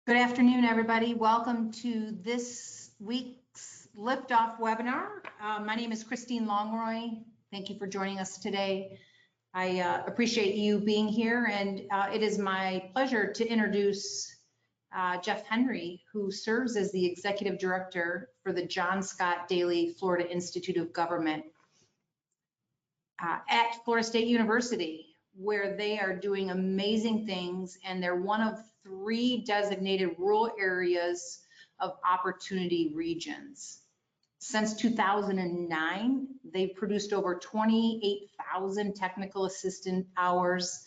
Good afternoon, everybody. Welcome to this week's Liftoff webinar. My name is Christine Longroy. Thank you for joining us today. I appreciate you being here, and it is my pleasure to introduce Jeff Hendry, who serves as the Executive Director for the John Scott Dailey Florida Institute of Government at Florida State University, where they are doing amazing things, and they're one of 3 designated rural areas of opportunity regions. Since 2009, they've produced over 28,000 technical assistant hours,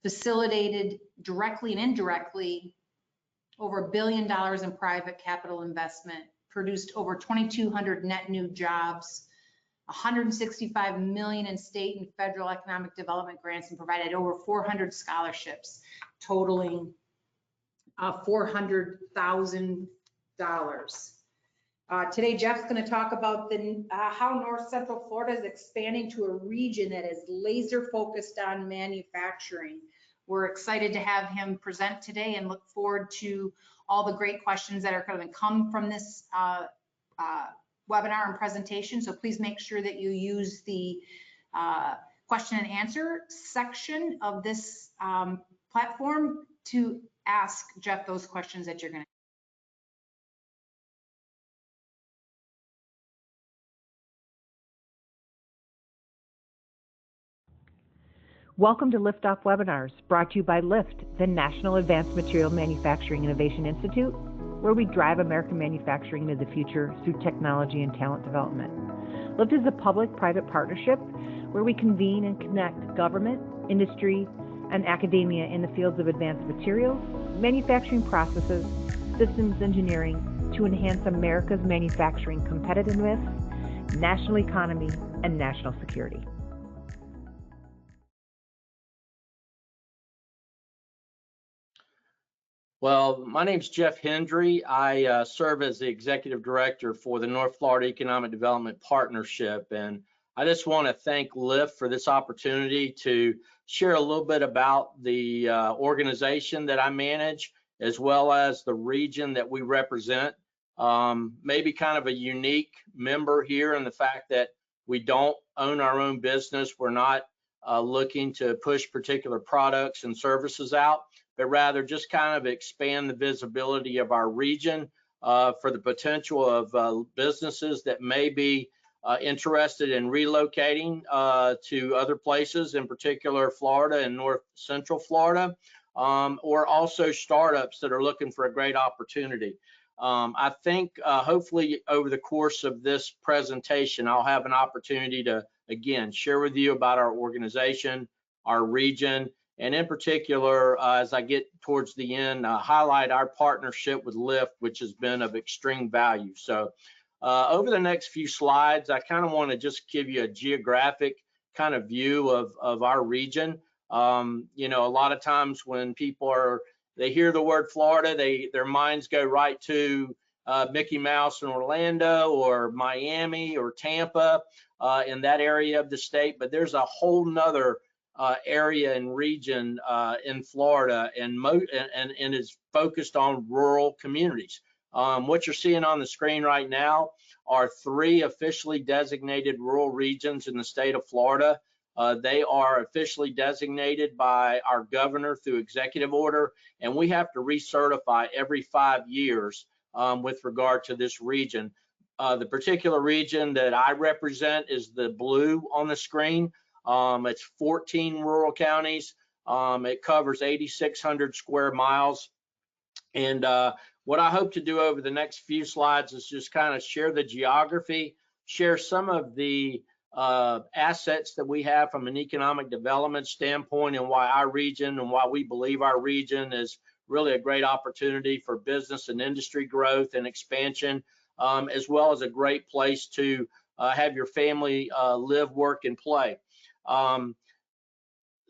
facilitated directly and indirectly over $1 billion in private capital investment, produced over 2,200 net new jobs, 165 million in state and federal economic development grants, and provided over 400 scholarships totaling $400,000. Today, Jeff's going to talk about how North Central Florida is expanding to a region that is laser focused on manufacturing. We're excited to have him present today and look forward to all the great questions that are going to come from this webinar and presentation. So please make sure that you use the question and answer section of this platform to ask Jeff those questions that you're going to. Welcome to Liftoff Webinars, brought to you by LIFT, the National Advanced Material Manufacturing Innovation Institute, where we drive American manufacturing into the future through technology and talent development. LIFT is a public-private partnership where we convene and connect government, industry, and academia in the fields of advanced materials, manufacturing processes, systems engineering to enhance America's manufacturing competitiveness, national economy, and national security. Well, my name's Jeff Hendry. I serve as the Executive Director for the North Florida Economic Development Partnership, and I just want to thank LIFT for this opportunity to share a little bit about the organization that I manage, as well as the region that we represent. Maybe kind of a unique member here in the fact that we don't own our own business. We're not looking to push particular products and services out, but rather just kind of expand the visibility of our region for the potential of businesses that may be interested in relocating to other places, in particular Florida and North Central Florida, or also startups that are looking for a great opportunity. I think hopefully over the course of this presentation, I'll have an opportunity to, again, share with you about our organization, our region, and in particular, as I get towards the end, highlight our partnership with LIFT, which has been of extreme value. So over the next few slides, I kind of want to just give you a geographic kind of view of our region. You know, a lot of times when people they hear the word Florida, their minds go right to Mickey Mouse in Orlando or Miami or Tampa in that area of the state, but there's a whole nother area and region in Florida, and is focused on rural communities. What you're seeing on the screen right now are 3 officially designated rural regions in the state of Florida. They are officially designated by our governor through executive order, and we have to recertify every 5 years with regard to this region. The particular region that I represent is the blue on the screen. It's 14 rural counties. It covers 8,600 square miles. And what I hope to do over the next few slides is just kind of share the geography, share some of the assets that we have from an economic development standpoint, and why our region and why we believe our region is really a great opportunity for business and industry growth and expansion, as well as a great place to have your family live, work, and play.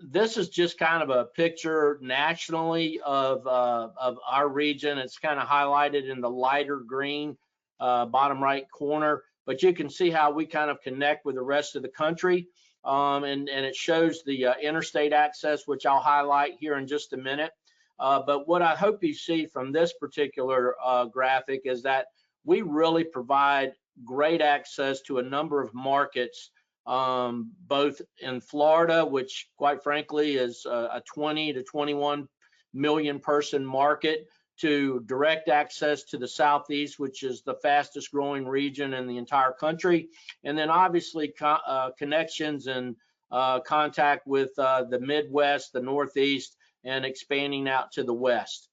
This is just kind of a picture nationally of our region. It's kind of highlighted in the lighter green bottom right corner, but you can see how we kind of connect with the rest of the country. And it shows the interstate access, which I'll highlight here in just a minute. But what I hope you see from this particular graphic is that we really provide great access to a number of markets, both in Florida, which quite frankly is a 20 to 21 million person market, to direct access to the Southeast, which is the fastest growing region in the entire country. And then obviously connections and contact with the Midwest, the Northeast, and expanding out to the West.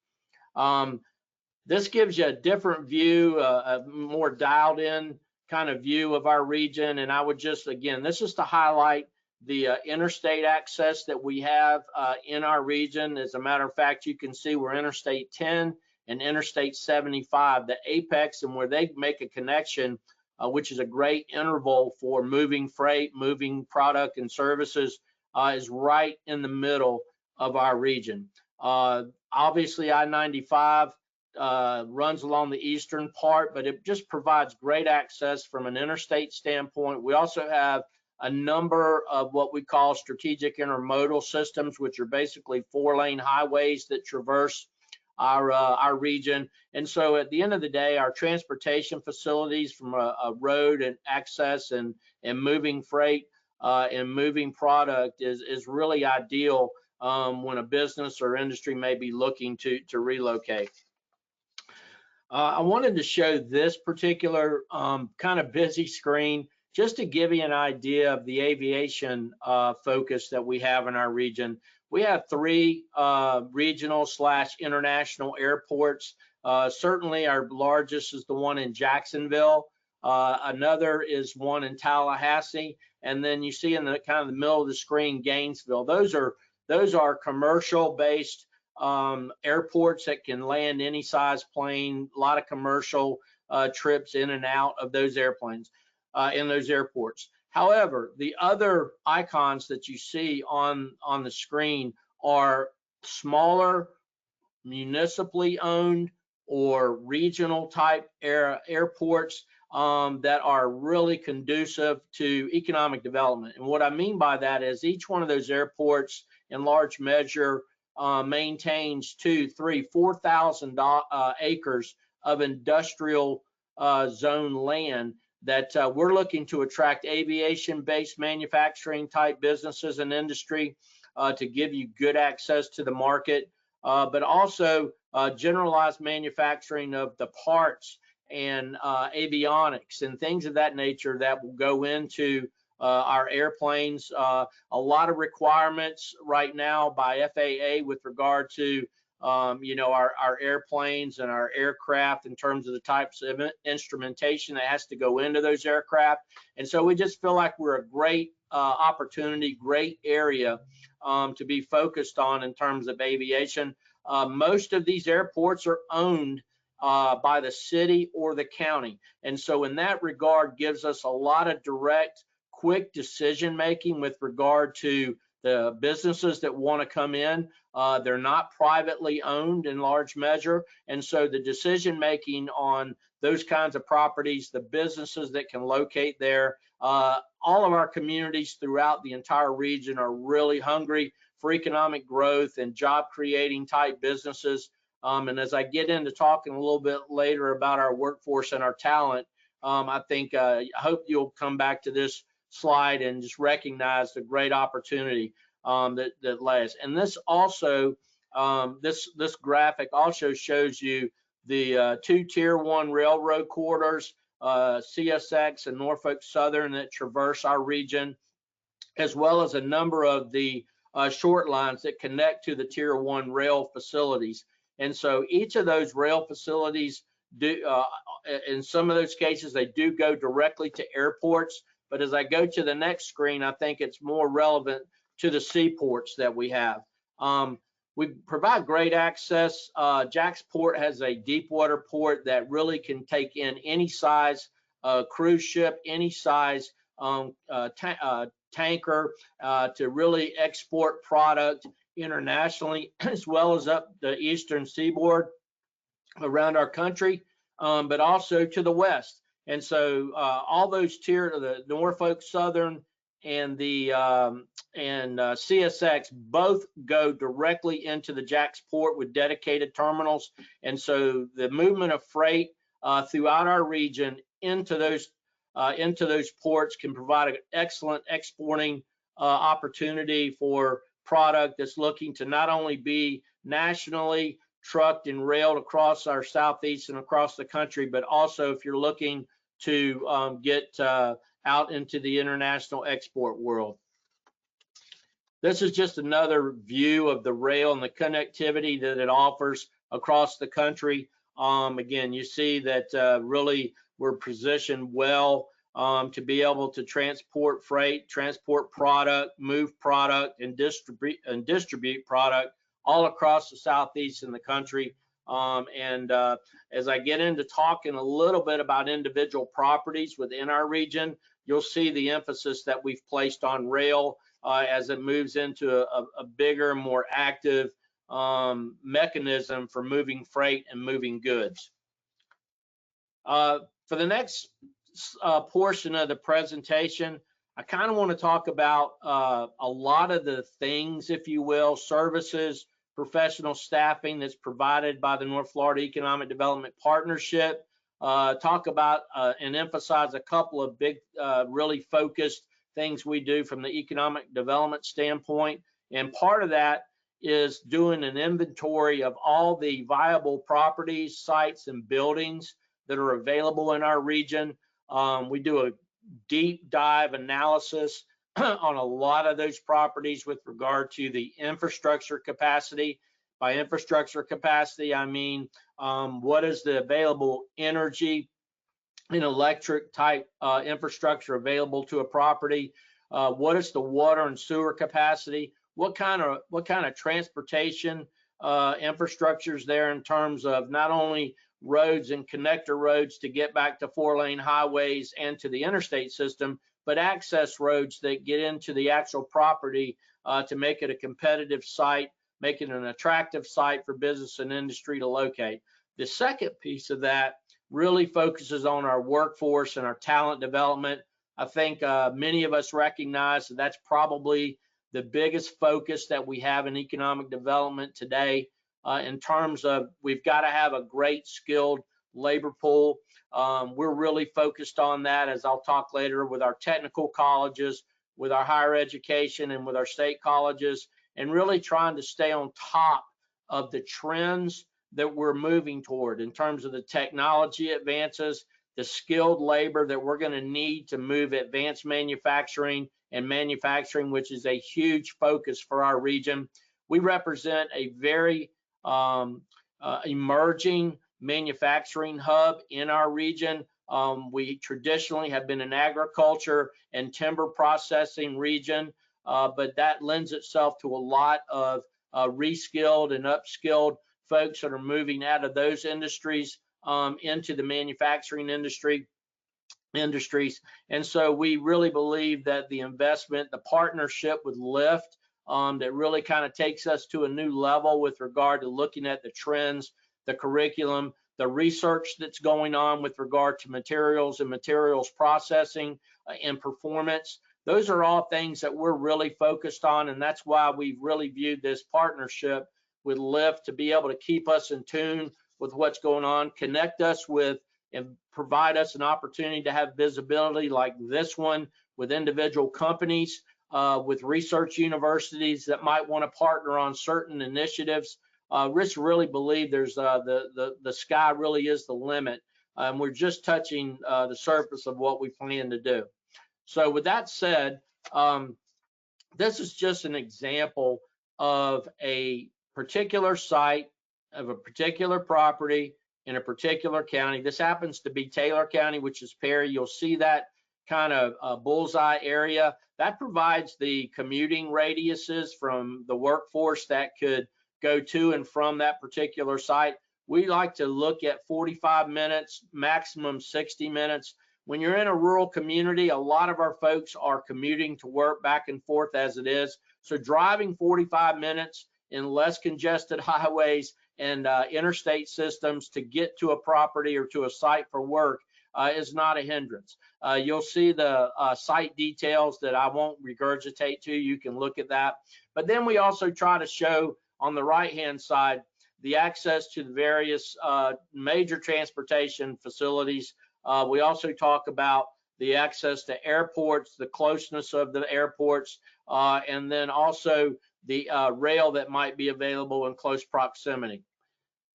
This gives you a different view, a more dialed in kind of view of our region. And I would just, again, this is to highlight the interstate access that we have in our region. As a matter of fact, you can see we're Interstate 10 and Interstate 75, the apex, and where they make a connection, which is a great interval for moving freight, moving product and services, is right in the middle of our region. Obviously, I-95 runs along the eastern part, but it just provides great access from an interstate standpoint. We also have a number of what we call strategic intermodal systems, which are basically 4-lane highways that traverse our region. And so at the end of the day, our transportation facilities from a road and access and moving freight and moving product is really ideal when a business or industry may be looking to relocate. I wanted to show this particular kind of busy screen just to give you an idea of the aviation focus that we have in our region. We have 3 regional/international airports. Certainly our largest is the one in Jacksonville. Another is one in Tallahassee. And then you see in the kind of the middle of the screen, Gainesville. Those are commercial based airports that can land any size plane, a lot of commercial trips in and out of those airplanes in those airports. However, the other icons that you see on the screen are smaller, municipally owned or regional type airports that are really conducive to economic development. And what I mean by that is each one of those airports in large measure maintains 2,000, 3,000, 4,000 acres of industrial zone land that we're looking to attract aviation-based manufacturing type businesses and industry to give you good access to the market, but also generalized manufacturing of the parts and avionics and things of that nature that will go into our airplanes. A lot of requirements right now by FAA with regard to our airplanes and our aircraft in terms of the types of instrumentation that has to go into those aircraft. And so we just feel like we're a great opportunity, great area to be focused on in terms of aviation. Most of these airports are owned by the city or the county. And so in that regard gives us a lot of direct, quick decision making with regard to the businesses that want to come in. They're not privately owned in large measure. And so the decision making on those kinds of properties, the businesses that can locate there, all of our communities throughout the entire region are really hungry for economic growth and job creating type businesses. And as I get into talking a little bit later about our workforce and our talent, I think I hope you'll come back to this slide and just recognize the great opportunity that lays. And this also, this graphic also shows you the 2 Tier 1 railroad corridors, CSX and Norfolk Southern, that traverse our region, as well as a number of the short lines that connect to the Tier 1 rail facilities. And so each of those rail facilities do, in some of those cases, they do go directly to airports. But as I go to the next screen, I think it's more relevant to the seaports that we have. We provide great access. Jacksport has a deep water port that really can take in any size cruise ship, any size tanker to really export product internationally, as well as up the eastern seaboard around our country, but also to the west. And so all those tier, the Norfolk Southern CSX both go directly into the Jax port with dedicated terminals, and so the movement of freight throughout our region into those ports can provide an excellent exporting opportunity for product that's looking to not only be nationally trucked and railed across our southeast and across the country, but also if you're looking to get out into the international export world. This is just another view of the rail and the connectivity that it offers across the country. Again, you see that really we're positioned well to be able to transport freight, transport product, move product, and distribute product all across the southeast in the country. As I get into talking a little bit about individual properties within our region, you'll see the emphasis that we've placed on rail as it moves into a bigger, more active mechanism for moving freight and moving goods. For the next portion of the presentation, I kind of want to talk about a lot of the things, if you will, services, professional staffing that's provided by the North Florida Economic Development Partnership. Talk about and emphasize a couple of big, really focused things we do from the economic development standpoint. And part of that is doing an inventory of all the viable properties, sites, and buildings that are available in our region. We do a deep dive analysis on a lot of those properties with regard to the infrastructure capacity. By infrastructure capacity, I mean what is the available energy and electric type infrastructure available to a property? What is the water and sewer capacity? What kind of transportation infrastructure is there in terms of not only roads and connector roads to get back to 4-lane highways and to the interstate system, but access roads that get into the actual property to make it a competitive site, make it an attractive site for business and industry to locate. The second piece of that really focuses on our workforce and our talent development. I think many of us recognize that that's probably the biggest focus that we have in economic development today in terms of we've got to have a great skilled labor pool. We're really focused on that, as I'll talk later, with our technical colleges, with our higher education, and with our state colleges, and really trying to stay on top of the trends that we're moving toward in terms of the technology advances, the skilled labor that we're going to need to move advanced manufacturing and manufacturing, which is a huge focus for our region. We represent a very emerging manufacturing hub in our region. We traditionally have been an agriculture and timber processing region, but that lends itself to a lot of reskilled and upskilled folks that are moving out of those industries into the manufacturing industries. And so we really believe that the investment, the partnership with Lyft, that really kind of takes us to a new level with regard to looking at the trends, the curriculum, the research that's going on with regard to materials and materials processing and performance. Those are all things that we're really focused on, and that's why we've really viewed this partnership with Lyft to be able to keep us in tune with what's going on, connect us with and provide us an opportunity to have visibility like this one with individual companies, with research universities that might want to partner on certain initiatives. Rich really believe there's the sky really is the limit. We're just touching the surface of what we plan to do. So with that said, this is just an example of a particular site, of a particular property in a particular county. This happens to be Taylor County, which is Perry. You'll see that kind of bullseye area. That provides the commuting radiuses from the workforce that could go to and from that particular site. We like to look at 45 minutes, maximum 60 minutes. When you're in a rural community, a lot of our folks are commuting to work back and forth as it is. So driving 45 minutes in less congested highways and interstate systems to get to a property or to a site for work is not a hindrance. You'll see the site details that I won't regurgitate to. You can look at that. But then we also try to show on the right-hand side the access to the various major transportation facilities. We also talk about the access to airports, the closeness of the airports, and then also the rail that might be available in close proximity.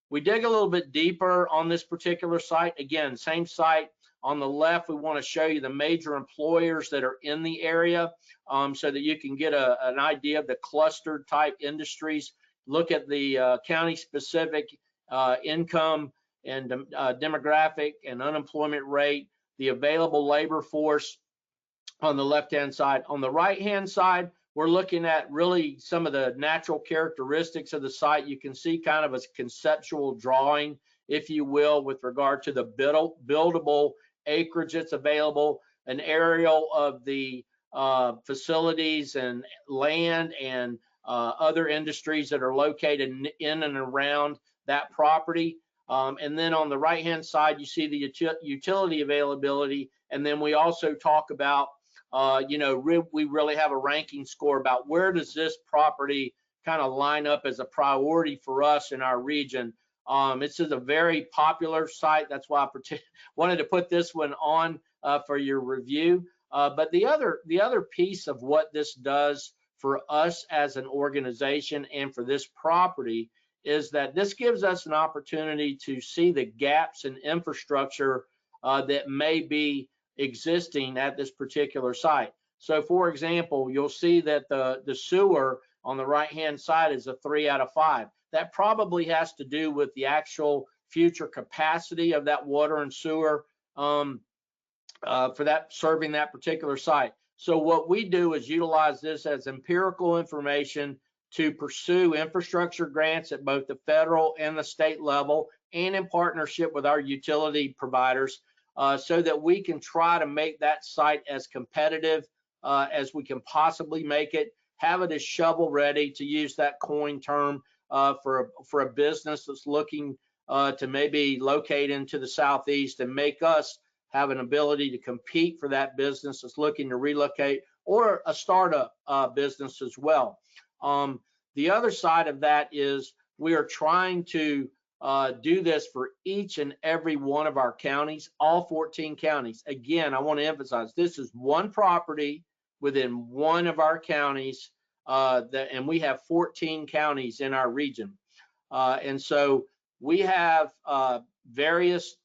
We dig a little bit deeper on this particular site. Again, same site. On the left, we want to show you the major employers that are in the area so that you can get an idea of the clustered type industries. Look at the county specific income and demographic and unemployment rate, the available labor force on the left-hand side. On the right-hand side, we're looking at really some of the natural characteristics of the site. You can see kind of a conceptual drawing, if you will, with regard to the buildable acreage that's available, an aerial of the facilities and land and other industries that are located in and around that property. And then on the right-hand side, you see the utility availability. And then we also talk about, we really have a ranking score about where does this property kind of line up as a priority for us in our region. This is a very popular site. That's why I wanted to put this one on for your review. But the other piece of what this does for us as an organization and for this property is that this gives us an opportunity to see the gaps in infrastructure that may be existing at this particular site. So for example, you'll see that the sewer on the right-hand side is a 3 out of 5. That probably has to do with the actual future capacity of that water and sewer for that serving that particular site. So what we do is utilize this as empirical information to pursue infrastructure grants at both the federal and the state level, and in partnership with our utility providers, so that we can try to make that site as competitive as we can possibly make it, have it as shovel ready, to use that coin term, for a business that's looking to maybe locate into the Southeast and make us have an ability to compete for that business that's looking to relocate, or a startup business as well. The other side of that is we are trying to do this for each and every one of our counties, all 14 counties. Again, I want to emphasize this is one property within one of our counties, and we have 14 counties in our region. And so we have various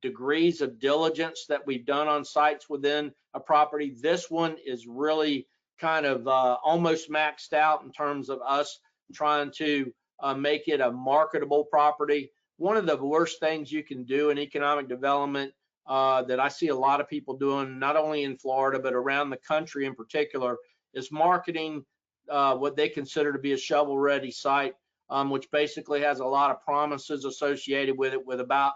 degrees of diligence that we've done on sites within a property. This one is really kind of almost maxed out in terms of us trying to make it a marketable property. One of the worst things you can do in economic development that I see a lot of people doing, not only in Florida, but around the country in particular, is marketing what they consider to be a shovel-ready site, which basically has a lot of promises associated with it without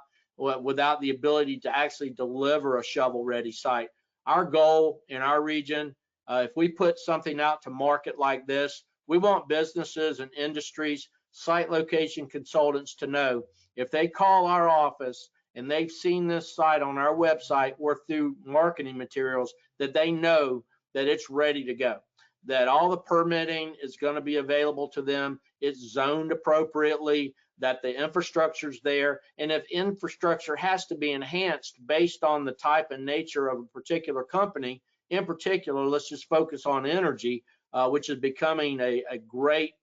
the ability to actually deliver a shovel-ready site. Our goal in our region, if we put something out to market like this, we want businesses and industries, site location consultants to know if they call our office and they've seen this site on our website or through marketing materials, that they know that it's ready to go, that all the permitting is going to be available to them, it's zoned appropriately, that the infrastructure's there, and if infrastructure has to be enhanced based on the type and nature of a particular company, in particular, let's just focus on energy, which is becoming a great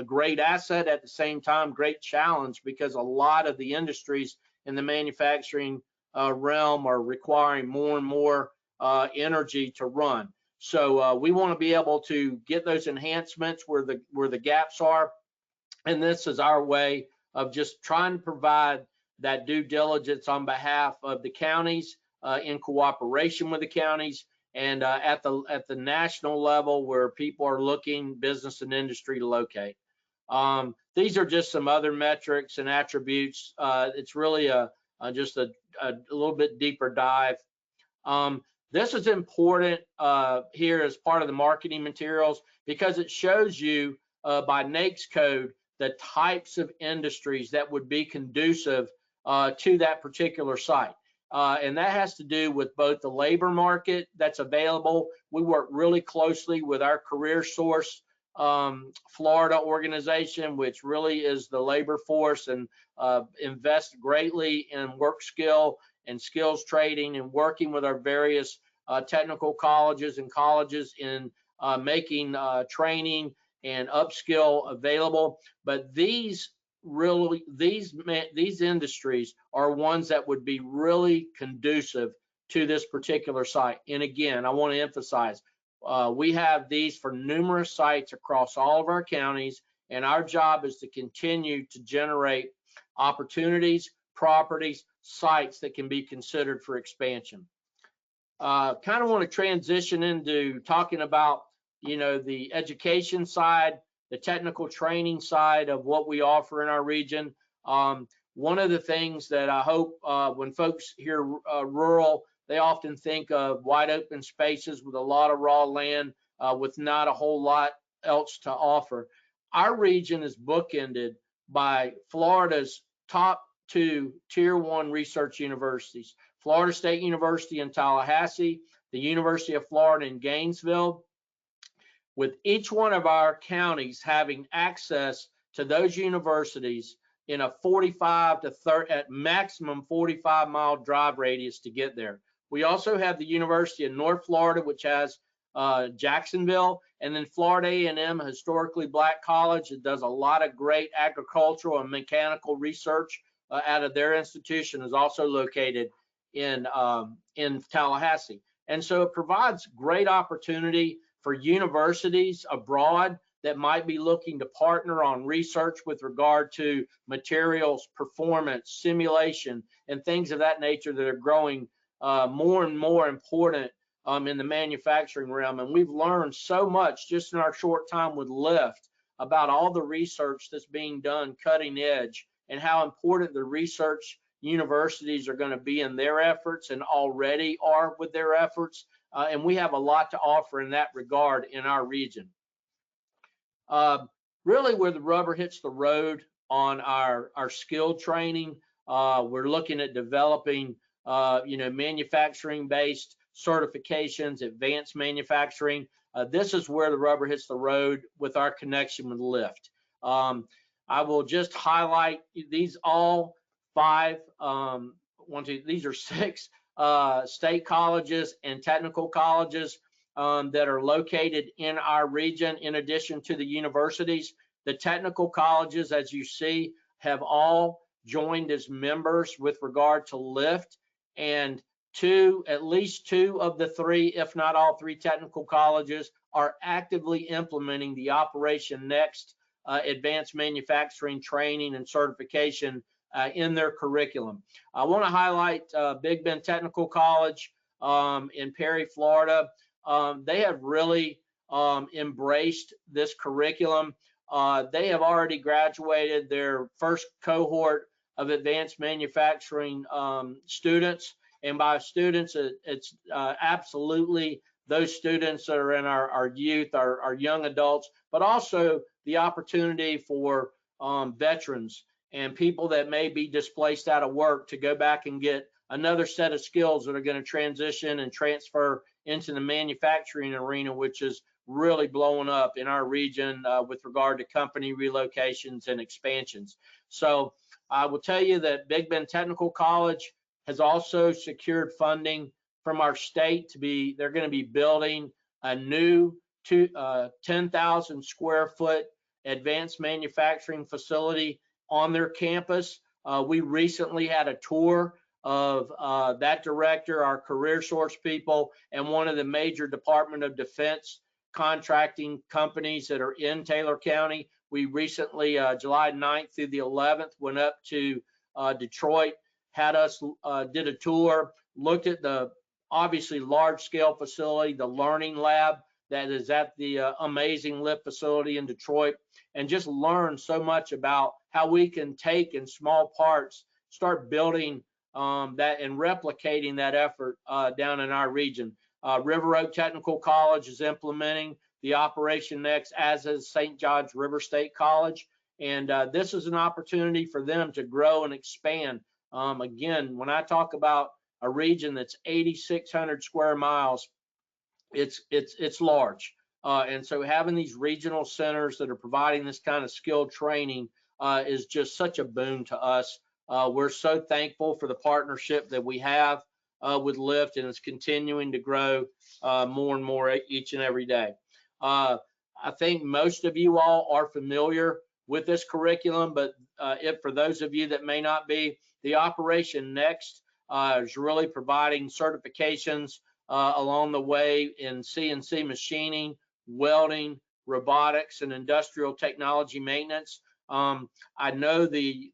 great asset, at the same time great challenge, because a lot of the industries in the manufacturing realm are requiring more and more energy to run. So we want to be able to get those enhancements where the gaps are, and this is our way of just trying to provide that due diligence on behalf of the counties, in cooperation with the counties, and at the national level where people are looking, business and industry, to locate. These are just some other metrics and attributes. It's really just a little bit deeper dive. This is important here as part of the marketing materials, because it shows you by NAICS code the types of industries that would be conducive to that particular site. And that has to do with both the labor market that's available. We work really closely with our career source Florida organization, which really is the labor force, and invest greatly in work skill and skills trading, and working with our various technical colleges and colleges in making training and upskill available. But these industries are ones that would be really conducive to this particular site. And again, I want to emphasize, we have these for numerous sites across all of our counties, and our job is to continue to generate opportunities, properties, sites that can be considered for expansion. Kind of want to transition into talking about, the education side, the technical training side of what we offer in our region. One of the things that I hope when folks hear rural, they often think of wide open spaces with a lot of raw land with not a whole lot else to offer. Our region is bookended by Florida's top 2 Tier 1 research universities, Florida State University in Tallahassee, the University of Florida in Gainesville, with each one of our counties having access to those universities in a 45 to 30, at maximum 45-mile drive radius to get there. We also have the University of North Florida, which has Jacksonville, and then Florida A&M, historically black college. It does a lot of great agricultural and mechanical research out of their institution, is also located in Tallahassee. And so it provides great opportunity for universities abroad that might be looking to partner on research with regard to materials, performance, simulation, and things of that nature that are growing more and more important in the manufacturing realm. And we've learned so much just in our short time with Lift about all the research that's being done cutting edge, and how important the research universities are going to be in their efforts, and already are with their efforts. And we have a lot to offer in that regard in our region. Really where the rubber hits the road on our skill training, we're looking at developing manufacturing-based certifications, advanced manufacturing. This is where the rubber hits the road with our connection with Lift. I will just highlight these all 5, these are 6 state colleges and technical colleges that are located in our region, in addition to the universities. The technical colleges, as you see, have all joined as members with regard to Lift, and at least 2 of the 3, if not all 3 technical colleges are actively implementing the Operation Next advanced manufacturing training and certification in their curriculum. I want to highlight Big Bend Technical College in Perry, Florida. They have really embraced this curriculum. They have already graduated their first cohort of advanced manufacturing students. And by students, it's absolutely those students that are in our youth, our young adults, but also the opportunity for veterans and people that may be displaced out of work to go back and get another set of skills that are going to transition and transfer into the manufacturing arena, which is really blowing up in our region with regard to company relocations and expansions. So I will tell you that Big Bend Technical College has also secured funding from our state they're going to be building a new 10,000 square foot advanced manufacturing facility on their campus. We recently had a tour of that director, our career source people, and one of the major Department of Defense contracting companies that are in Taylor County. We recently, July 9th through the 11th, went up to Detroit, did a tour, looked at the obviously large scale facility, the learning lab that is at the amazing Lift facility in Detroit, and just learned so much about how we can take in small parts, start building that and replicating that effort down in our region. River Oak Technical College is implementing the Operation Next, as is St. John's River State College. And this is an opportunity for them to grow and expand Again, when I talk about a region that's 8,600 square miles, it's large. And so having these regional centers that are providing this kind of skilled training is just such a boon to us. We're so thankful for the partnership that we have with Lyft, and it's continuing to grow more and more each and every day. I think most of you all are familiar with this curriculum, but for those of you that may not be, the Operation Next is really providing certifications along the way in CNC machining, welding, robotics, and industrial technology maintenance. I know the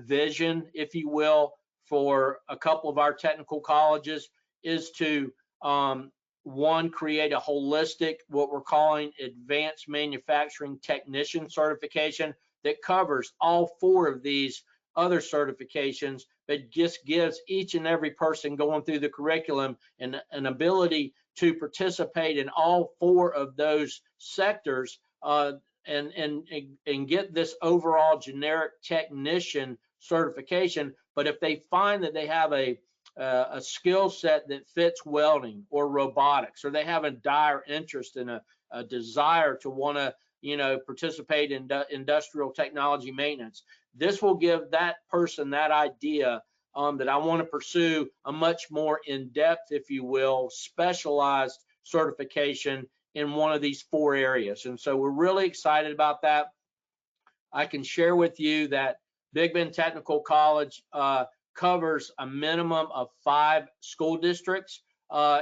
vision, if you will, for a couple of our technical colleges is to one, create a holistic, what we're calling advanced manufacturing technician certification that covers all 4 of these other certifications, but just gives each and every person going through the curriculum an ability to participate in all 4 of those sectors and get this overall generic technician certification. But if they find that they have a skill set that fits welding or robotics, or they have a dire interest in a desire to want to, participate in industrial technology maintenance, this will give that person that idea that I want to pursue a much more in-depth, if you will, specialized certification in one of these 4 areas. And so we're really excited about that. I can share with you that Big Bend Technical College covers a minimum of 5 school districts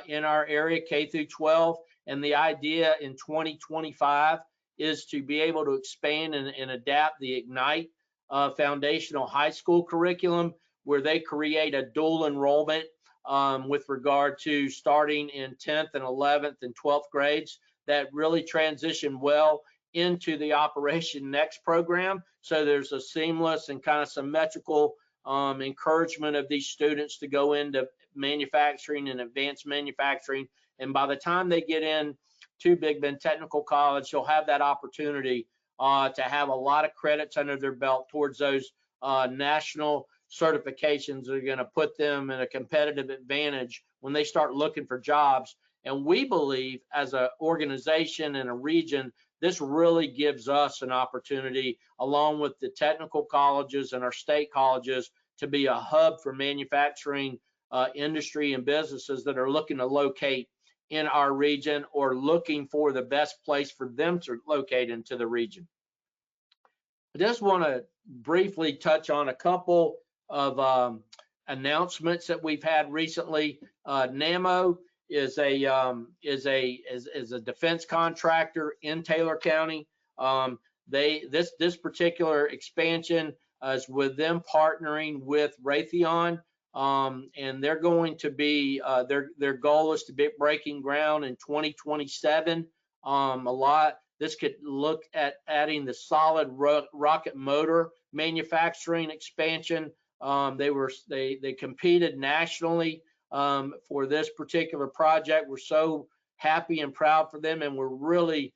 in our area, K through 12. And the idea in 2025 is to be able to expand and adapt the Ignite foundational high school curriculum, where they create a dual enrollment with regard to starting in 10th and 11th and 12th grades that really transition well into the Operation Next program. So there's a seamless and kind of symmetrical encouragement of these students to go into manufacturing and advanced manufacturing. And by the time they get in to Big Bend Technical College, you'll have that opportunity to have a lot of credits under their belt towards those national certifications that are going to put them in a competitive advantage when they start looking for jobs. And we believe, as an organization and a region, this really gives us an opportunity, along with the technical colleges and our state colleges, to be a hub for manufacturing industry and businesses that are looking to locate in our region or looking for the best place for them to locate into the region. I just want to briefly touch on a couple of announcements that we've had recently. NAMO is a defense contractor in Taylor County. This particular expansion is with them partnering with Raytheon, and they're going to be their goal is to be breaking ground in 2027. This could look at adding the solid rocket motor manufacturing expansion. They competed nationally for this particular project. We're so happy and proud for them, and we're really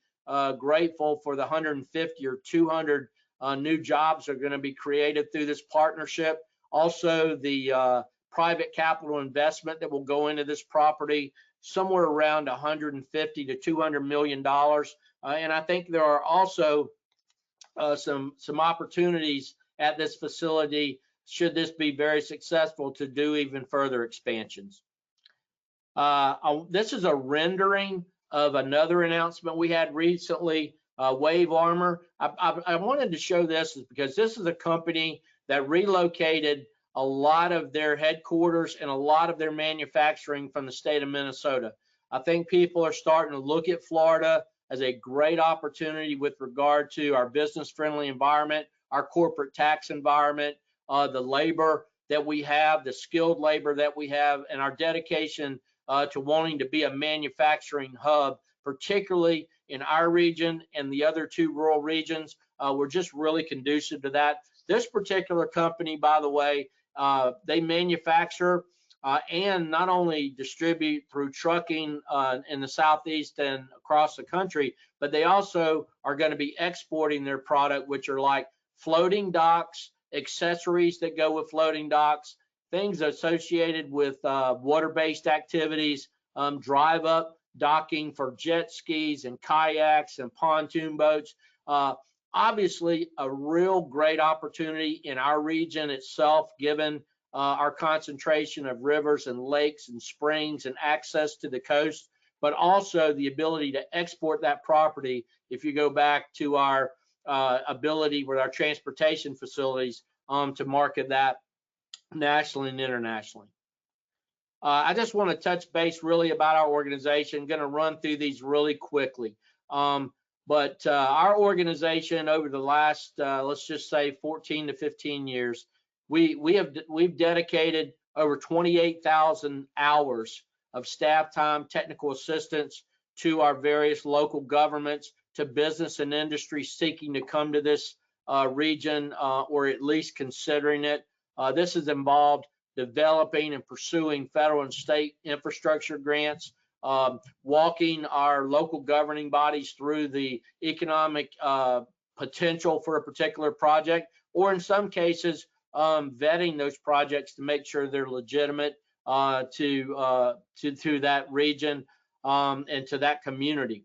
grateful for the 150 or 200 new jobs that are going to be created through this partnership. Also, the private capital investment that will go into this property, somewhere around 150 to 200 million dollars. And I think there are also some opportunities at this facility, should this be very successful, to do even further expansions. This is a rendering of another announcement we had recently, Wave Armor. I wanted to show this because this is a company that relocated a lot of their headquarters and a lot of their manufacturing from the state of Minnesota. I think people are starting to look at Florida as a great opportunity with regard to our business-friendly environment, our corporate tax environment, the labor that we have, the skilled labor that we have, and our dedication to wanting to be a manufacturing hub, particularly in our region and the other 2 rural regions. We're just really conducive to that. This particular company, by the way, they manufacture and not only distribute through trucking in the Southeast and across the country, but they also are going to be exporting their product, which are like floating docks, accessories that go with floating docks, things associated with water-based activities, drive up docking for jet skis and kayaks and pontoon boats. Obviously, a real great opportunity in our region itself, given our concentration of rivers and lakes and springs and access to the coast, but also the ability to export that property if you go back to our ability with our transportation facilities to market that nationally and internationally. I just want to touch base really about our organization. I'm going to run through these really quickly. But our organization over the last, let's just say 14 to 15 years, we've dedicated over 28,000 hours of staff time, technical assistance to our various local governments, to business and industry seeking to come to this region or at least considering it. This has involved developing and pursuing federal and state infrastructure grants, walking our local governing bodies through the economic potential for a particular project, or in some cases, vetting those projects to make sure they're legitimate to that region and to that community.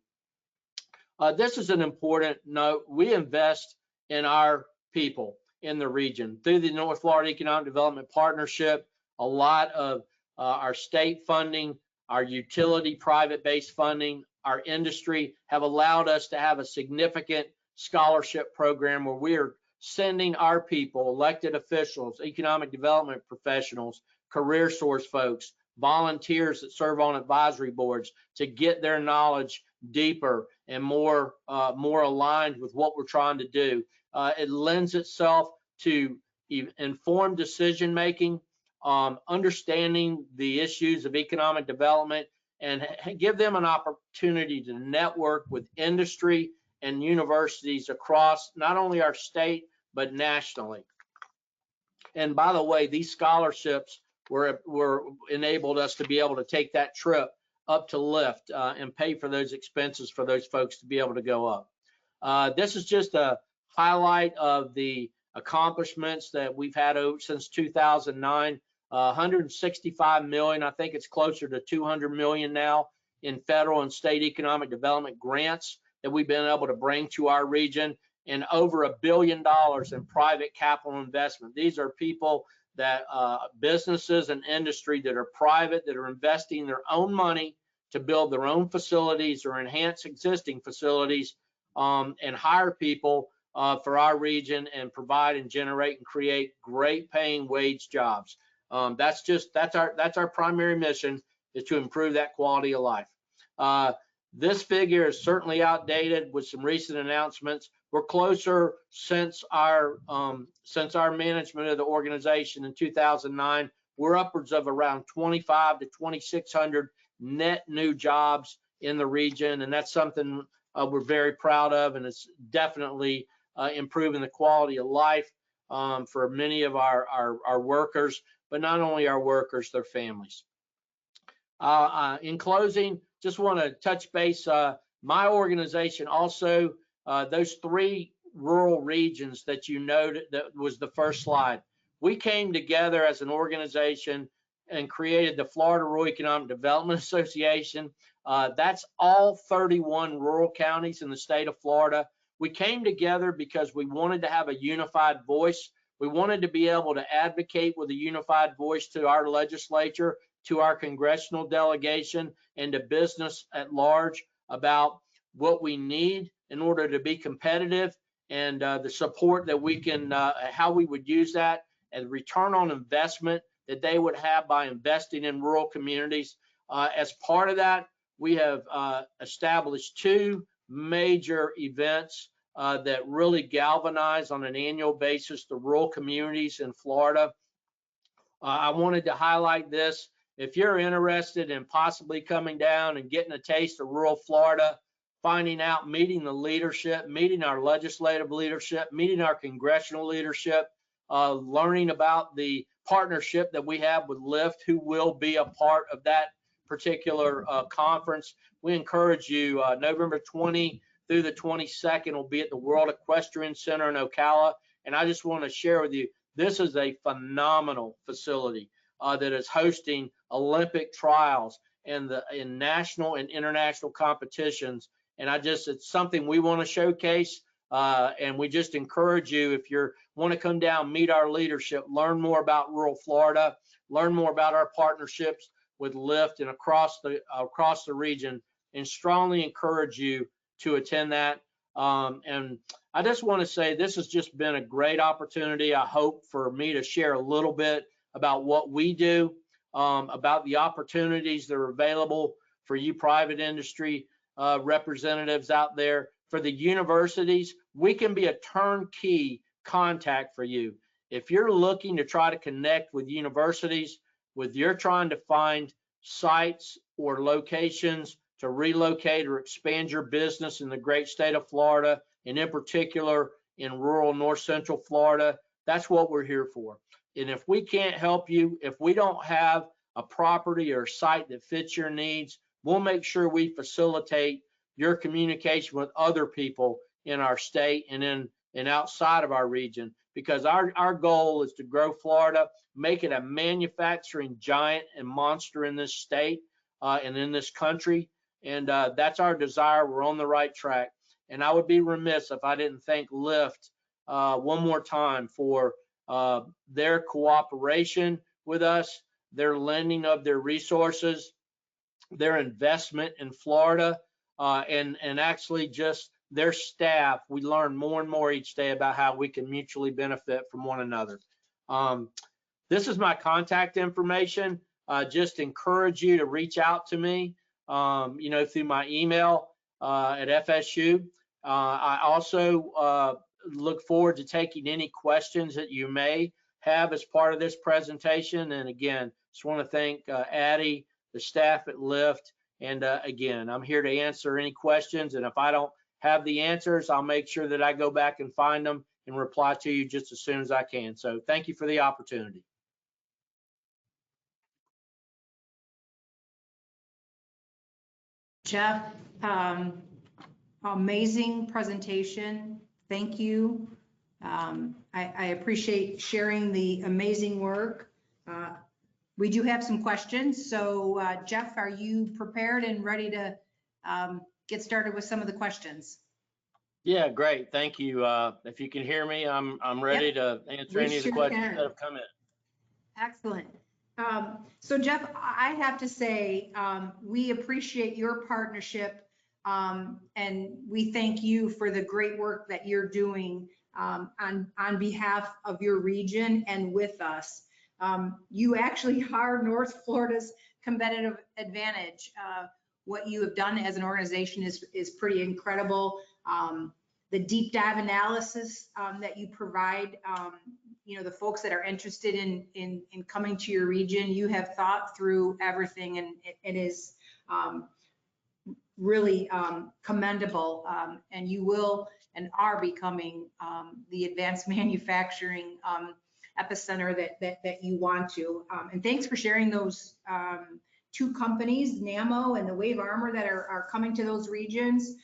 This is an important note. We invest in our people in the region through the North Florida Economic Development Partnership. A lot of our state funding, our utility private-based funding, our industry have allowed us to have a significant scholarship program where we are sending our people, elected officials, economic development professionals, career source folks, volunteers that serve on advisory boards to get their knowledge deeper and more aligned with what we're trying to do. It lends itself to informed decision making, understanding the issues of economic development, and give them an opportunity to network with industry and universities across not only our state but nationally. And by the way, these scholarships were enabled us to be able to take that trip up to Lift and pay for those expenses for those folks to be able to go up. This is just a highlight of the accomplishments that we've had since 2009. 165 million, I think it's closer to 200 million now in federal and state economic development grants that we've been able to bring to our region, and over $1 billion in private capital investment. These are people that businesses and industry that are private, that are investing their own money to build their own facilities or enhance existing facilities, and hire people for our region and provide and generate and create great paying wage jobs. That's our primary mission, is to improve that quality of life. This figure is certainly outdated with some recent announcements. We're closer since our management of the organization in 2009. We're upwards of around 25 to 2,600 net new jobs in the region, and that's something we're very proud of, and it's definitely improving the quality of life for many of our workers, but not only our workers, their families. In closing, just want to touch base. My organization also, those 3 rural regions that you noted, that was the first slide. We came together as an organization and created the Florida Rural Economic Development Association. That's all 31 rural counties in the state of Florida. We came together because we wanted to have a unified voice. We wanted to be able to advocate with a unified voice to our legislature, to our congressional delegation, and to business at large about what we need in order to be competitive, and the support that we can, how we would use that, and return on investment that they would have by investing in rural communities. As part of that, we have established 2 major events that really galvanize on an annual basis the rural communities in Florida. I wanted to highlight this. If you're interested in possibly coming down and getting a taste of rural Florida, finding out, meeting the leadership, meeting our legislative leadership, meeting our congressional leadership, learning about the partnership that we have with Lyft, who will be a part of that particular conference. We encourage you, November 20 through the 22nd will be at the World Equestrian Center in Ocala. And I just want to share with you, This is a phenomenal facility that is hosting Olympic trials and in national and international competitions. And it's something we want to showcase. And we just encourage you, if you want to come down, meet our leadership, learn more about rural Florida, learn more about our partnerships with LIFT and across the region, and strongly encourage you to attend that. And I just want to say this has just been a great opportunity. I hope for me to share a little bit about what we do, about the opportunities that are available for you private industry representatives out there. For the universities, we can be a turnkey contact for you. If you're looking to try to connect with universities, you're trying to find sites or locations to relocate or expand your business in the great state of Florida, and in particular in rural North Central Florida, that's what we're here for. And if we can't help you, if we don't have a property or site that fits your needs, we'll make sure we facilitate your communication with other people in our state and outside of our region, because our goal is to grow Florida, make it a manufacturing giant and monster in this state and in this country. And that's our desire. We're on the right track. And I would be remiss if I didn't thank LIFT one more time for their cooperation with us, their lending of their resources, their investment in Florida, and actually just their staff. We learn more and more each day about how we can mutually benefit from one another. This is my contact information. Just encourage you to reach out to me, through my email at FSU. I also look forward to taking any questions that you may have as part of this presentation. And again, just want to thank Addie, the staff at LIFT. And again, I'm here to answer any questions. And if I don't have the answers, I'll make sure that I go back and find them and reply to you just as soon as I can. So thank you for the opportunity. Jeff, amazing presentation. Thank you. I appreciate sharing the amazing work. We do have some questions. So Jeff, are you prepared and ready to get started with some of the questions? Yeah, great. Thank you. If you can hear me, I'm ready to answer any of the questions that have come in. Excellent. So Jeff, I have to say, we appreciate your partnership, and we thank you for the great work that you're doing on behalf of your region and with us. You actually are North Florida's competitive advantage. What you have done as an organization is pretty incredible. The deep dive analysis that you provide, the folks that are interested in coming to your region, you have thought through everything, and it is really commendable. And you will and are becoming the advanced manufacturing epicenter that you want to. And thanks for sharing those two companies, NAMO and the Wave Armor, that are coming to those regions.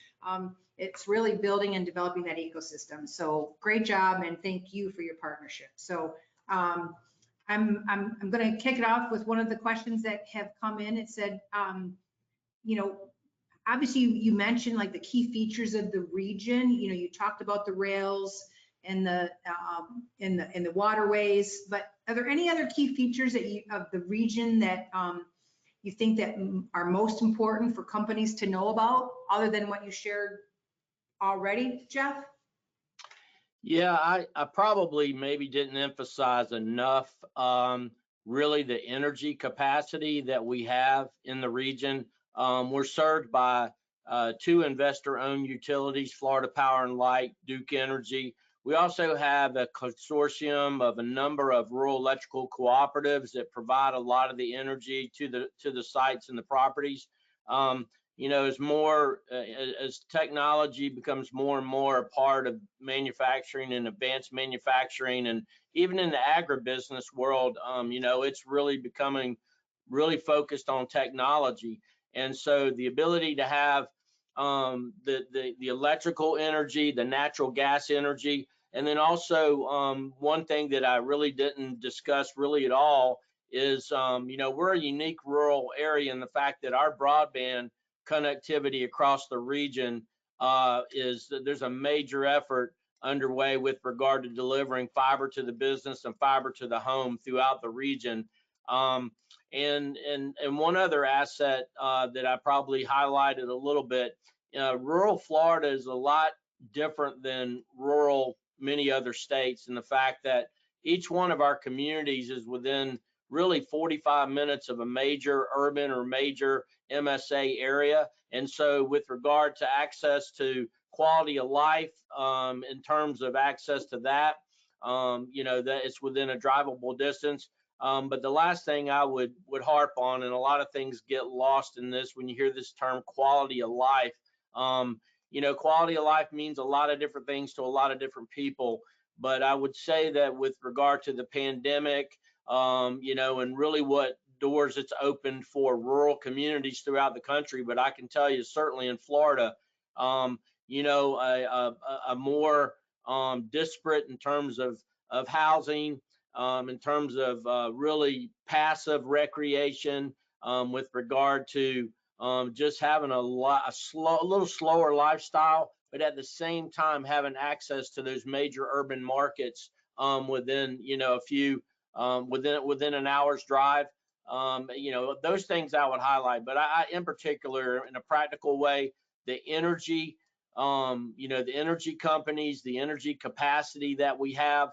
It's really building and developing that ecosystem. So great job, and thank you for your partnership. So I'm going to kick it off with one of the questions that have come in. It said, obviously you mentioned like the key features of the region. You talked about the rails and the waterways, but are there any other key features of the region that you think that are most important for companies to know about, other than what you shared already, Jeff? Yeah, I probably maybe didn't emphasize enough really the energy capacity that we have in the region. We're served by two investor-owned utilities, Florida Power and Light, Duke Energy. We also have a consortium of a number of rural electrical cooperatives that provide a lot of the energy to the sites and the properties. As technology becomes more and more a part of manufacturing and advanced manufacturing, and even in the agribusiness world, it's really becoming really focused on technology. And so the ability to have the electrical energy, the natural gas energy, And then also one thing that I really didn't discuss really at all is, we're a unique rural area in the fact that our broadband connectivity across the region there's a major effort underway with regard to delivering fiber to the business and fiber to the home throughout the region. And one other asset that I probably highlighted a little bit, rural Florida is a lot different than rural many other states in the fact that each one of our communities is within really 45 minutes of a major urban or major MSA area. And so with regard to access to quality of life, in terms of access to that, that it's within a drivable distance. But the last thing I would harp on, and a lot of things get lost in this when you hear this term quality of life. Quality of life means a lot of different things to a lot of different people. But I would say that with regard to the pandemic, and really what doors it's opened for rural communities throughout the country. But I can tell you, certainly in Florida, a more disparate in terms of housing, in terms of really passive recreation, with regard to just having a little slower lifestyle, but at the same time having access to those major urban markets within a few within an hour's drive. Those things I would highlight. But I in particular, in a practical way, the energy, the energy companies, the energy capacity that we have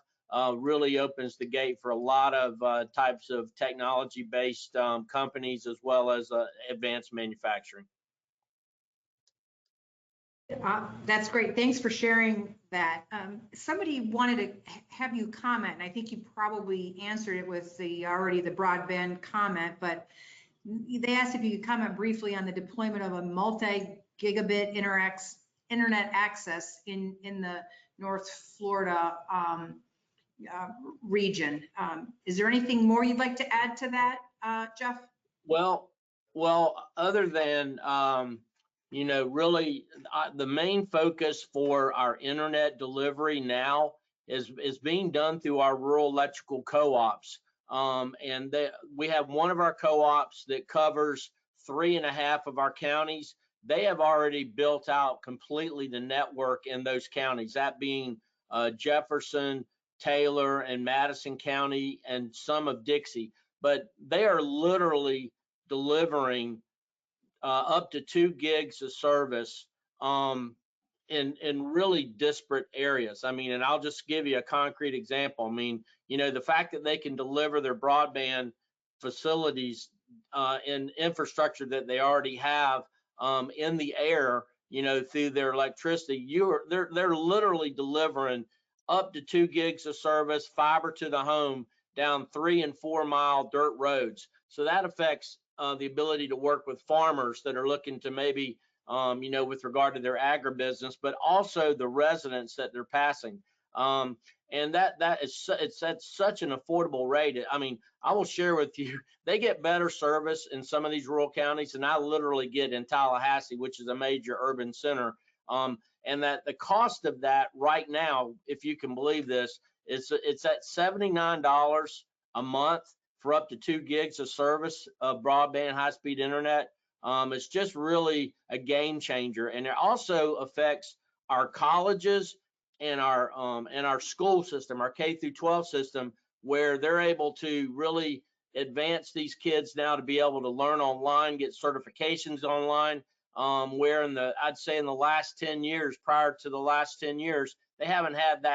really opens the gate for a lot of types of technology-based companies, as well as advanced manufacturing. That's great. Thanks for sharing that. Somebody wanted to have you comment, and I think you probably answered it with the broadband comment, but they asked if you could comment briefly on the deployment of a multi-gigabit internet access in the North Florida region. Is there anything more you'd like to add to that, Jeff? Well, other than really the main focus for our internet delivery now is being done through our rural electrical co-ops. And we have one of our co-ops that covers 3.5 of our counties. They have already built out completely the network in those counties, that being Jefferson, Taylor, and Madison County, and some of Dixie. But they are literally delivering up to 2 gigs of service in really disparate areas. I mean, and I'll just give you a concrete example. I mean, the fact that they can deliver their broadband facilities and infrastructure that they already have in the air, through their electricity, they're literally delivering up to 2 gigs of service, fiber to the home, down 3 and 4 mile dirt roads. So that affects the ability to work with farmers that are looking to maybe, with regard to their agribusiness, but also the residents that they're passing. And it's at such an affordable rate. I mean, I will share with you, they get better service in some of these rural counties than I literally get in Tallahassee, which is a major urban center. And that the cost of that right now, if you can believe this, it's at $79 a month for up to 2 gigs of service of broadband high-speed internet. It's just really a game changer, and it also affects our colleges and our school system, our K through 12 system, where they're able to really advance these kids now to be able to learn online, get certifications online. Where I'd say in the last 10 years, prior to the last 10 years, they haven't had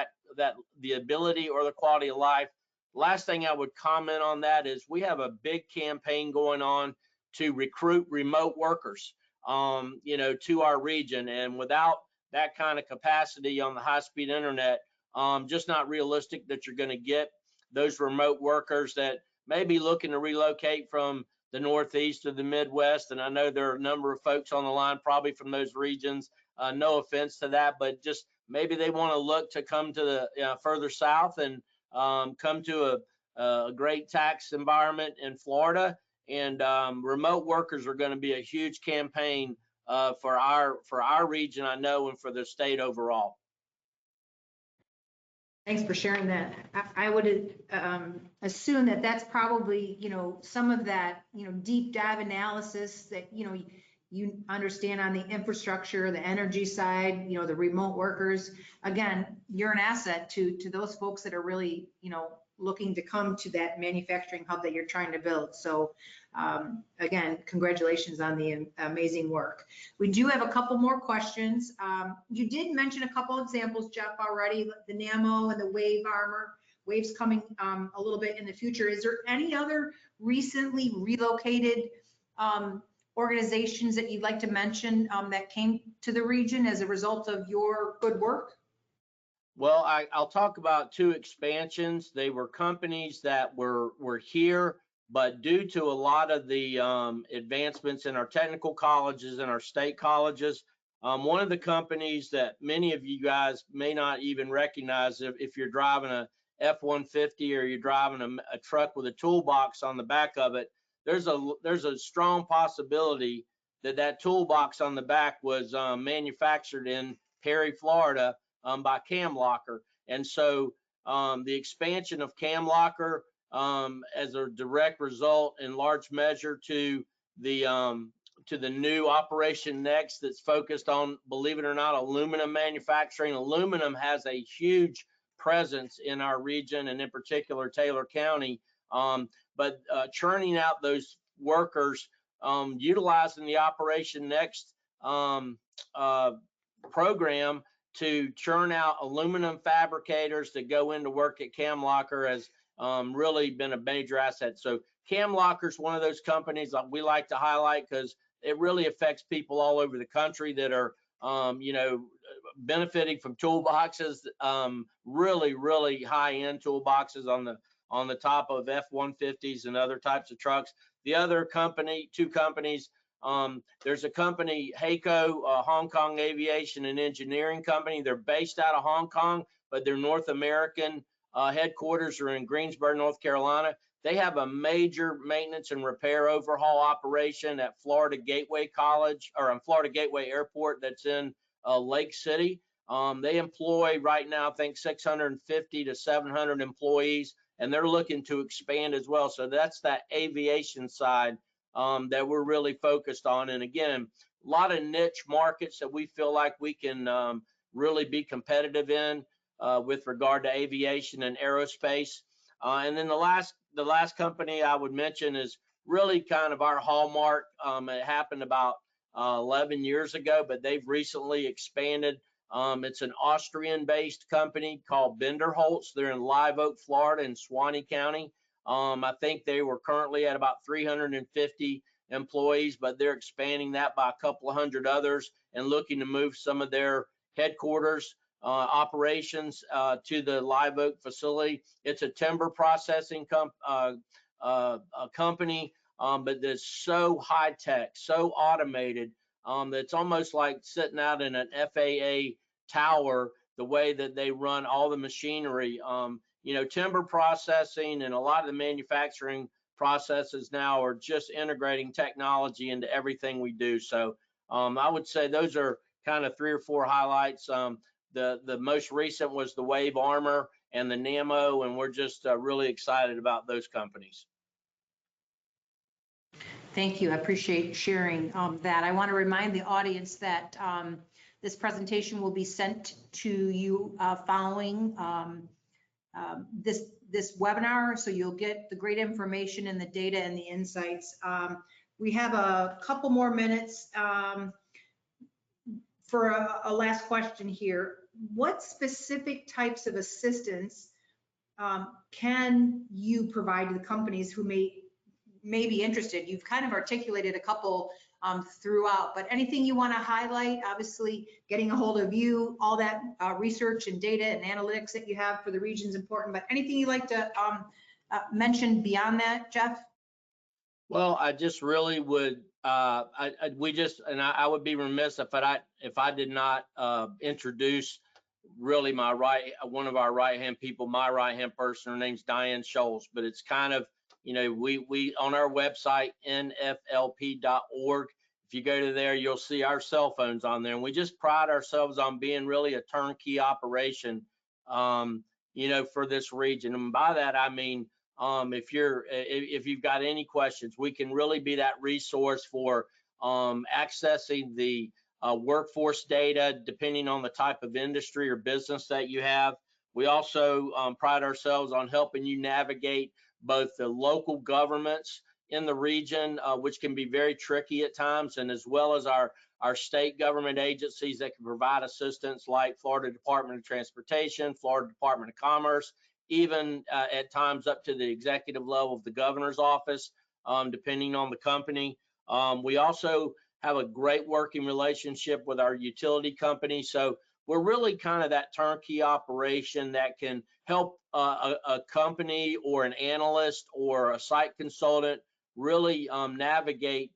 the ability or the quality of life. Last thing I would comment on that is we have a big campaign going on to recruit remote workers, to our region. And without that kind of capacity on the high-speed internet, just not realistic that you're going to get those remote workers that may be looking to relocate from the Northeast to the Midwest. And I know there are a number of folks on the line probably from those regions. No offense to that, but just maybe they want to look to come to the further south and come to a great tax environment in Florida. And remote workers are going to be a huge campaign for our region, I know, and for the state overall. Thanks for sharing that. I would assume that that's probably, some of that, deep dive analysis that, you understand on the infrastructure, the energy side, the remote workers. Again, you're an asset to those folks that are really, looking to come to that manufacturing hub that you're trying to build. So again, congratulations on the amazing work. We do have a couple more questions. You did mention a couple examples, Jeff, already, the NAMO and the wave armor. Waves coming a little bit in the future. Is there any other recently relocated organizations that you'd like to mention that came to the region as a result of your good work? Well, I'll talk about two expansions. They were companies that were here, but due to a lot of the advancements in our technical colleges and our state colleges, one of the companies that many of you guys may not even recognize if you're driving a F-150 or you're driving a truck with a toolbox on the back of it, there's a strong possibility that toolbox on the back was manufactured in Perry, Florida, by Cam Locker. And so the expansion of Cam Locker as a direct result in large measure to the new Operation Next that's focused on, believe it or not, aluminum manufacturing. Aluminum has a huge presence in our region and in particular Taylor County, but churning out those workers, utilizing the Operation Next program to churn out aluminum fabricators that go into work at Cam Locker has really been a major asset. So Cam Locker is one of those companies that we like to highlight because it really affects people all over the country that are, benefiting from toolboxes, really high-end toolboxes on the top of F-150s and other types of trucks. The other company, two companies, there's a company, HAECO, Hong Kong Aviation and Engineering Company. They're based out of Hong Kong, but their North American headquarters are in Greensboro, North Carolina. They have a major maintenance and repair overhaul operation at Florida Gateway College, or on Florida Gateway Airport that's in Lake City. They employ right now, I think 650 to 700 employees, and they're looking to expand as well. So that's that aviation side that we're really focused on. And again, a lot of niche markets that we feel like we can really be competitive in with regard to aviation and aerospace. And then the last company I would mention is really kind of our hallmark. It happened about 11 years ago, but they've recently expanded. It's an Austrian-based company called Binderholz. They're in Live Oak, Florida, in Suwannee County. I think they were currently at about 350 employees, but they're expanding that by a couple of hundred others and looking to move some of their headquarters operations to the Live Oak facility. It's a timber processing company, but it's so high tech, so automated, that's almost like sitting out in an FAA tower, the way that they run all the machinery. Timber processing and a lot of the manufacturing processes now are just integrating technology into everything we do. So I would say those are kind of 3 or 4 highlights. The most recent was the Wave Armor and the NAMO, and we're just really excited about those companies. Thank you. I appreciate sharing that. I want to remind the audience that this presentation will be sent to you following this webinar, so you'll get the great information and the data and the insights. We have a couple more minutes for a last question here. What specific types of assistance can you provide to the companies who may be interested? You've kind of articulated a couple throughout, but anything you want to highlight? Obviously, getting a hold of you, all that research and data and analytics that you have for the region is important, but anything you'd like to mention beyond that, Jeff? Well, I just really would, I would be remiss if I did not introduce really one of our right-hand people, my right-hand person. Her name's Diane Scholes, but it's kind of, we on our website, nflp.org, if you go to there, you'll see our cell phones on there. And we just pride ourselves on being really a turnkey operation for this region. And by that, I mean, if you've got any questions, we can really be that resource for accessing the workforce data, depending on the type of industry or business that you have. We also pride ourselves on helping you navigate both the local governments in the region, which can be very tricky at times, and as well as our state government agencies that can provide assistance, like Florida Department of Transportation, Florida Department of Commerce, even at times up to the executive level of the governor's office, depending on the company. We also have a great working relationship with our utility company. So we're really kind of that turnkey operation that can help a company or an analyst or a site consultant really navigate,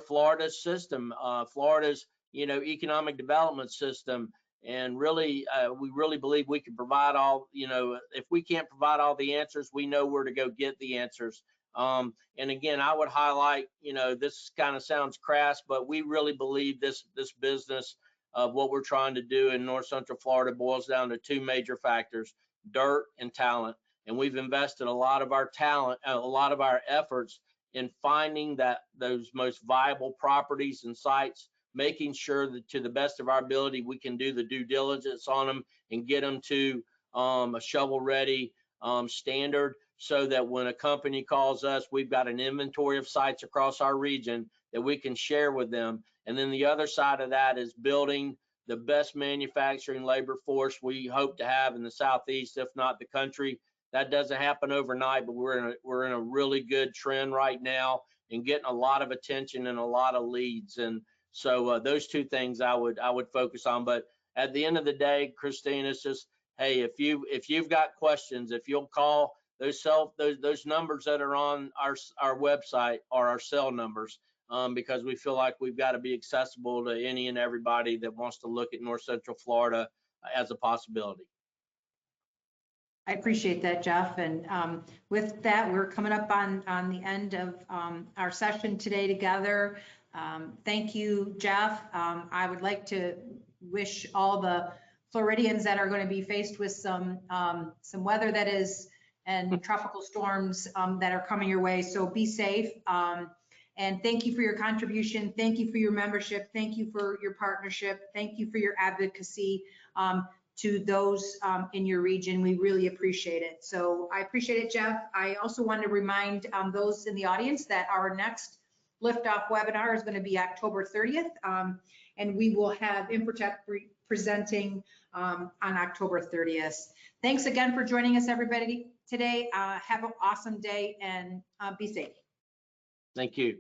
Florida's system, Florida's, economic development system. And really, we really believe we can provide all, if we can't provide all the answers, we know where to go get the answers. And again, I would highlight, this kind of sounds crass, but we really believe this business of what we're trying to do in North Central Florida boils down to two major factors: dirt and talent. And we've invested a lot of our talent, a lot of our efforts in finding those most viable properties and sites, making sure that to the best of our ability, we can do the due diligence on them and get them to a shovel-ready standard, so that when a company calls us, we've got an inventory of sites across our region that we can share with them. And then the other side of that is building the best manufacturing labor force we hope to have in the Southeast, if not the country. That doesn't happen overnight, but we're in a really good trend right now and getting a lot of attention and a lot of leads. And so those two things I would focus on. But at the end of the day, Christine, it's just, hey, if you've got questions, if you'll call, those numbers that are on our website are our cell numbers, because we feel like we've got to be accessible to any and everybody that wants to look at North Central Florida as a possibility. I appreciate that, Jeff. And with that, we're coming up on the end of our session today together. Thank you, Jeff. I would like to wish all the Floridians that are going to be faced with some weather that is, and tropical storms that are coming your way. So be safe. And thank you for your contribution. Thank you for your membership. Thank you for your partnership. Thank you for your advocacy to those in your region. We really appreciate it. So I appreciate it, Jeff. I also want to remind those in the audience that our next Liftoff webinar is going to be October 30th. And we will have Infotech presenting on October 30th. Thanks again for joining us, everybody, today. Have an awesome day and be safe. Thank you.